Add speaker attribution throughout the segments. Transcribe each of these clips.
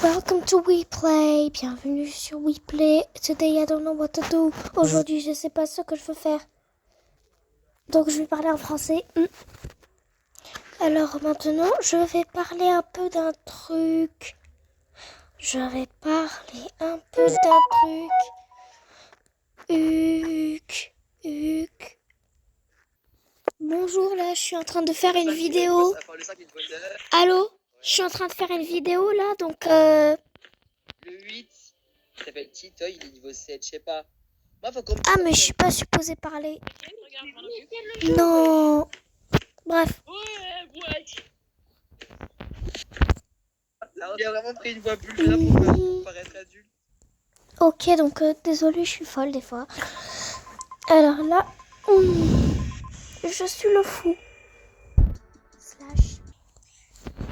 Speaker 1: Welcome to WePlay. Bienvenue sur WePlay. Today I don't know what to do. Aujourd'hui, je sais pas ce que je veux faire. Donc, je vais parler en français. Alors, maintenant, je vais parler un peu d'un truc. Bonjour, là, je suis en train de faire une vidéo. Allô? Je suis en train de faire une vidéo, là, donc
Speaker 2: Le 8, il s'appelle Titoy, il est niveau 7, je sais pas. Moi, faut qu'on...
Speaker 1: Ah, mais je suis pas supposée parler. Non. Bref.
Speaker 2: Il a vraiment pris une voix bulgare pour paraître adulte.
Speaker 1: Ok, donc désolée, je suis folle des fois. Alors là, je suis le fou. Slash.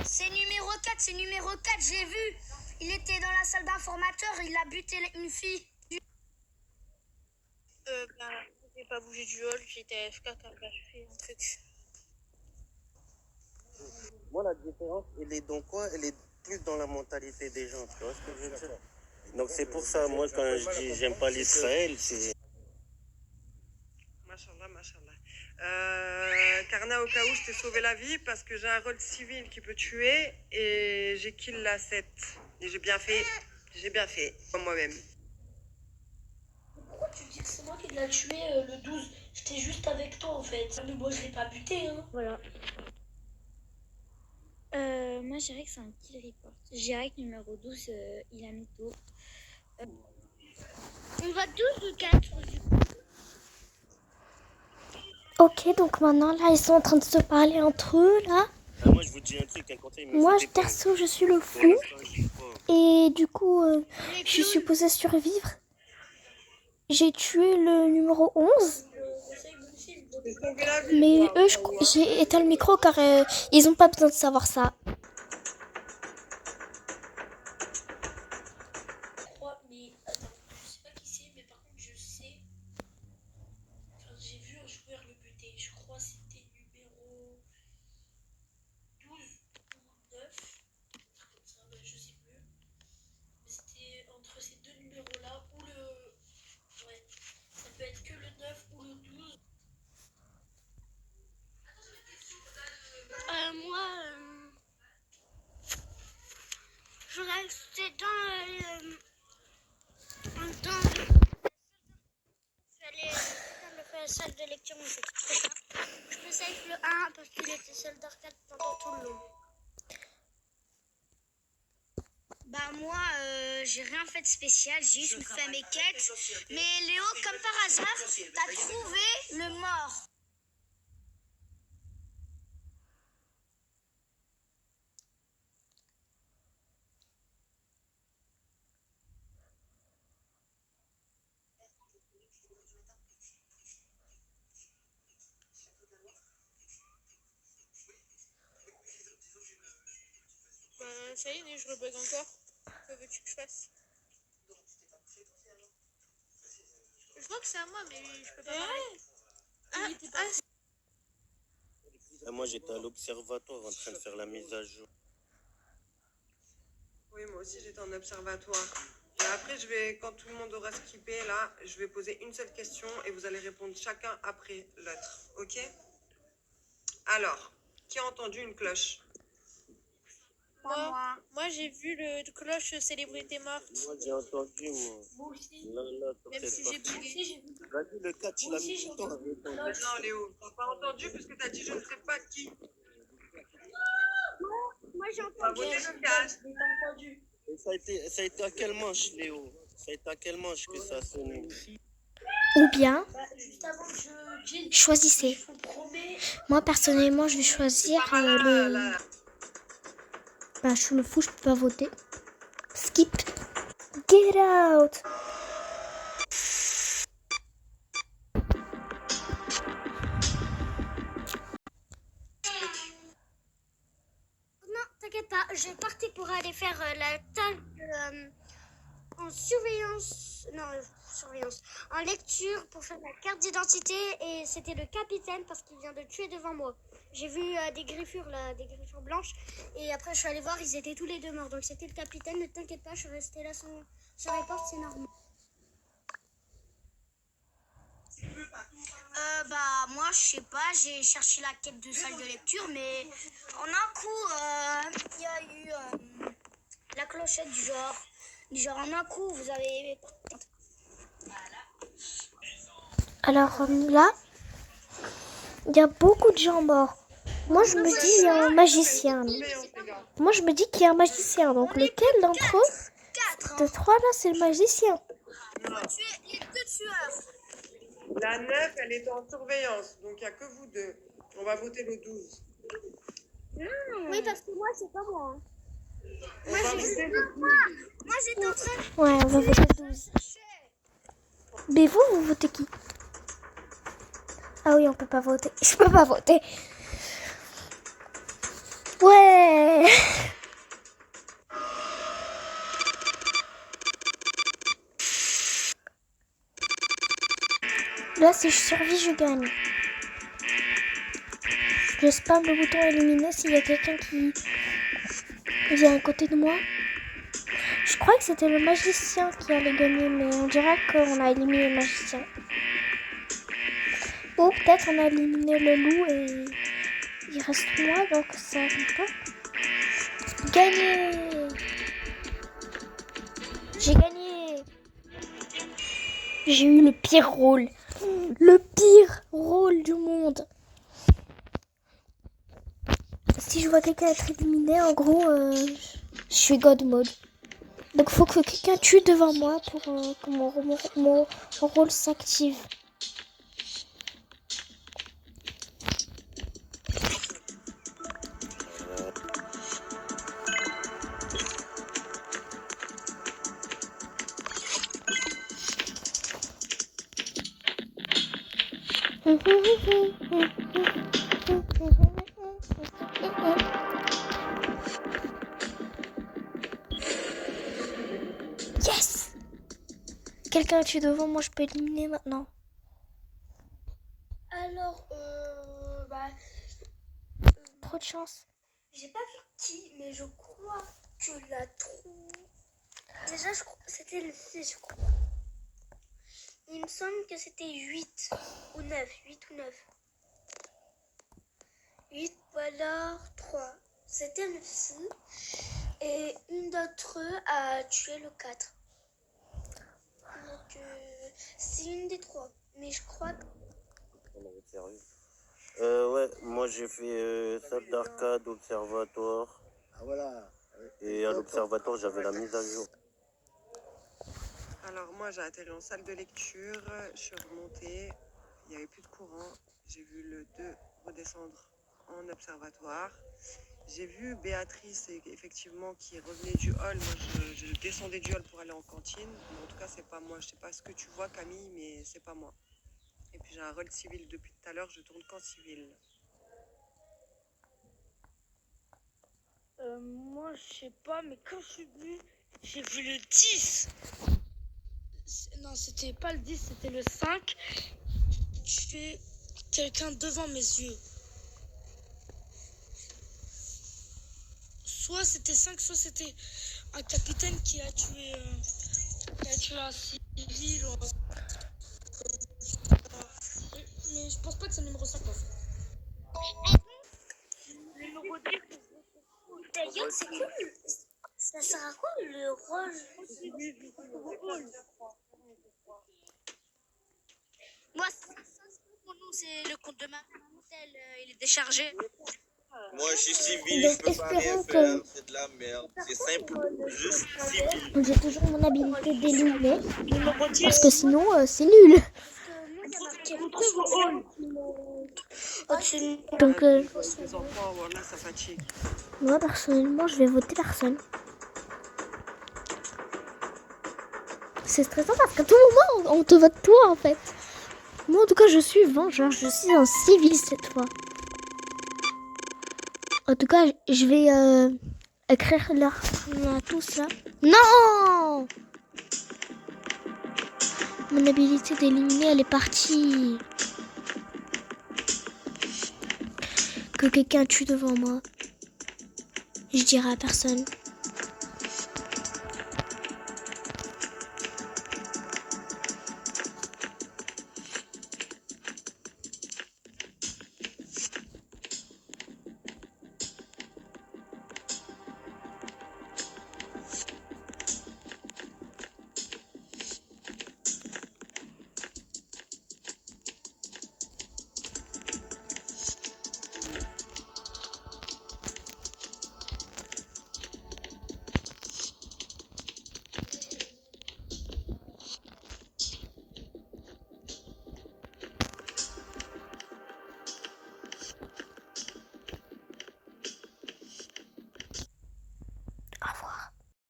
Speaker 3: C'est numéro 4, j'ai vu. Il était dans la salle d'informateur, il a buté une fille.
Speaker 4: J'ai pas bougé du hall, j'étais AFK quand elle a fait un truc.
Speaker 5: Moi, la différence, elle est dans quoi? Elle est plus dans la mentalité des gens, tu vois ce que je veux dire? Donc c'est pour ça, moi, quand je dis j'aime pas l'Israël, c'est...
Speaker 6: Machallah, machallah. Karna, au cas où je t'ai sauvé la vie parce que j'ai un rôle civil qui peut tuer et j'ai kill la 7. Et j'ai bien fait, moi-même.
Speaker 4: Pourquoi tu dis que c'est moi qui l'ai tué le 12? J'étais juste avec toi en fait. Mais moi je l'ai pas buté hein.
Speaker 7: Voilà. Moi je dirais que c'est un kill report. Je dirais que numéro 12 il a mis tôt.
Speaker 3: On va 12 ou 4 du coup.
Speaker 1: Ok, donc maintenant là, ils sont en train de se parler entre eux là.
Speaker 5: Ah, moi, je vous dis un truc, un conseil.
Speaker 1: Moi, perso, je suis le fou. Et du coup, je suis supposée survivre. J'ai tué le numéro 11. Mais eux, j'ai éteint le micro car ils ont pas besoin de savoir ça.
Speaker 4: Mais attends, je sais pas qui c'est, mais par contre je sais. Enfin, j'ai vu un joueur le buter. Je crois que c'était numéro 12 ou 9. Comme ça, bah, je sais plus. Mais c'était entre ces deux numéros-là ou le. Ouais, ça peut être que le 9 ou le 12.
Speaker 3: Moi, je restais dans j'allais faire la salle de lecture, mais c'était trop tard. Je me save le 1 parce qu'il était seul d'arcade pendant tout le long. Bah moi, j'ai rien fait de spécial, j'ai juste fait mes quêtes. Mais Léo, comme par hasard, t'as trouvé le mort.
Speaker 4: Ça y est, je rebug encore. Que veux-tu que je fasse? Je crois que c'est à moi, mais je peux pas parler.
Speaker 5: Moi, j'étais à l'observatoire en train de faire la mise à jour.
Speaker 6: Oui, moi aussi j'étais en observatoire. Et après, quand tout le monde aura skippé, là, je vais poser une seule question et vous allez répondre chacun après l'autre. Ok? Alors, qui a entendu une cloche?
Speaker 4: Moi j'ai vu le cloche célébrité morte.
Speaker 5: Moi, j'ai entendu, moi.
Speaker 4: Moi aussi.
Speaker 5: Là,
Speaker 4: Même si j'ai bugué.
Speaker 5: vas-y, le 4, il a mis du temps à répondre.
Speaker 6: Non, Léo, t'as pas entendu parce que t'as dit je ne sais pas qui.
Speaker 3: Moi j'ai
Speaker 6: T'as
Speaker 3: entendu.
Speaker 6: voté le 4.
Speaker 5: Et ça a été à quelle manche, Léo? Ça a été à quelle manche que ça a sonné?
Speaker 1: Ou bien,
Speaker 4: Juste avant que je dise,
Speaker 1: choisissez.
Speaker 4: je vous promets.
Speaker 1: Moi, personnellement, je vais choisir le... Bah, je suis le fou, je peux pas voter. Skip. Get out.
Speaker 3: Non, t'inquiète pas, j'ai parti pour aller faire la table en surveillance. Non, surveillance. En lecture pour faire ma carte d'identité et c'était le capitaine parce qu'il vient de tuer devant moi. J'ai vu des griffures là, des griffures blanches. Et après, je suis allée voir, ils étaient tous les deux morts. Donc c'était le capitaine. Ne t'inquiète pas, je suis restée là sur les portes, c'est normal. Bah moi je sais pas, j'ai cherché la quête de salle de lecture, mais en un coup il y a eu la clochette du genre en un coup vous avez.
Speaker 1: Alors là, il y a beaucoup de gens morts. Moi, je me dis, il y a un magicien. Moi, je me dis qu'il y a un magicien. Donc, lequel d'entre eux, de trois là, c'est le magicien?
Speaker 3: On va tuer les deux tueurs.
Speaker 6: La 9, elle est en surveillance, donc il n'y a que vous deux. On va voter le 12.
Speaker 3: Oui, parce que moi c'est pas moi.
Speaker 6: On va voter le 12.
Speaker 3: Moi j'étais en train de.
Speaker 1: Ouais, on va voter 12. Mais vous votez qui? Ah oui, on peut pas voter. Je peux pas voter. Ouais. Là, si je survis, je gagne. Je spam le bouton éliminer s'il y a quelqu'un qui vient à côté de moi. Je crois que c'était le magicien qui allait gagner, mais on dirait qu'on a éliminé le magicien. Ou peut-être on a éliminé le loup et il reste moi, donc ça arrive pas. Gagné! J'ai gagné! J'ai eu le pire rôle. Le pire rôle du monde. Si je vois quelqu'un être éliminé, en gros, je suis God mode. Donc faut que quelqu'un tue devant moi pour que mon rôle s'active. Yes! Quelqu'un tue devant moi, je peux éliminer maintenant.
Speaker 4: Alors,
Speaker 1: Trop de chance.
Speaker 4: j'ai pas vu qui, mais je crois que la trou. Déjà, je crois c'était le 6, je crois. Il me semble que c'était 8 ou 9. 8 ou 9. 8 ou alors 3. C'était le 6. Et une d'entre eux a tué le 4. Donc, c'est une des 3. Mais je crois que.
Speaker 5: Ouais, moi j'ai fait salle d'arcade, observatoire.
Speaker 8: Ah voilà.
Speaker 5: Et à l'observatoire, j'avais la mise à jour.
Speaker 6: Alors moi j'ai atterri en salle de lecture, je suis remontée, il n'y avait plus de courant, j'ai vu le 2 redescendre en observatoire. J'ai vu Béatrice effectivement qui revenait du hall, moi je descendais du hall pour aller en cantine, mais en tout cas c'est pas moi, je sais pas ce que tu vois Camille, mais c'est pas moi. Et puis j'ai un rôle civil depuis tout à l'heure, je tourne qu'en civil.
Speaker 4: Moi, je sais pas, mais quand je suis venue, j'ai vu le 10. Non, c'était pas le 10, c'était le 5. Tuer quelqu'un devant mes yeux. Soit c'était 5, soit c'était un capitaine qui a tué un civil. Mais je pense pas que c'est le numéro 5 en fait. Le numéro 10, d'ailleurs, c'est quoi ça sert à quoi le rôle?
Speaker 3: Moi, pour nous, c'est le compte de ma tel, il est déchargé.
Speaker 9: Moi, je suis civil,
Speaker 1: Donc,
Speaker 9: je peux pas rien
Speaker 1: espérons
Speaker 9: faire,
Speaker 1: que-
Speaker 9: c'est de la merde. C'est simple, juste civil.
Speaker 1: J'ai toujours mon habilité d'éliminer. Parce que sinon, c'est nul. Donc,
Speaker 6: Les enfants, voilà, ça fatigue.
Speaker 1: moi, personnellement, je vais voter personne. C'est stressant parce qu'à tout moment, on te vote toi, en fait. Moi, en tout cas, je suis vengeur. Je suis un civil cette fois. En tout cas, je vais écrire leur nom à tous là. Non! Mon habilité d'éliminer, elle est partie. que quelqu'un tue devant moi. Je dirai à personne.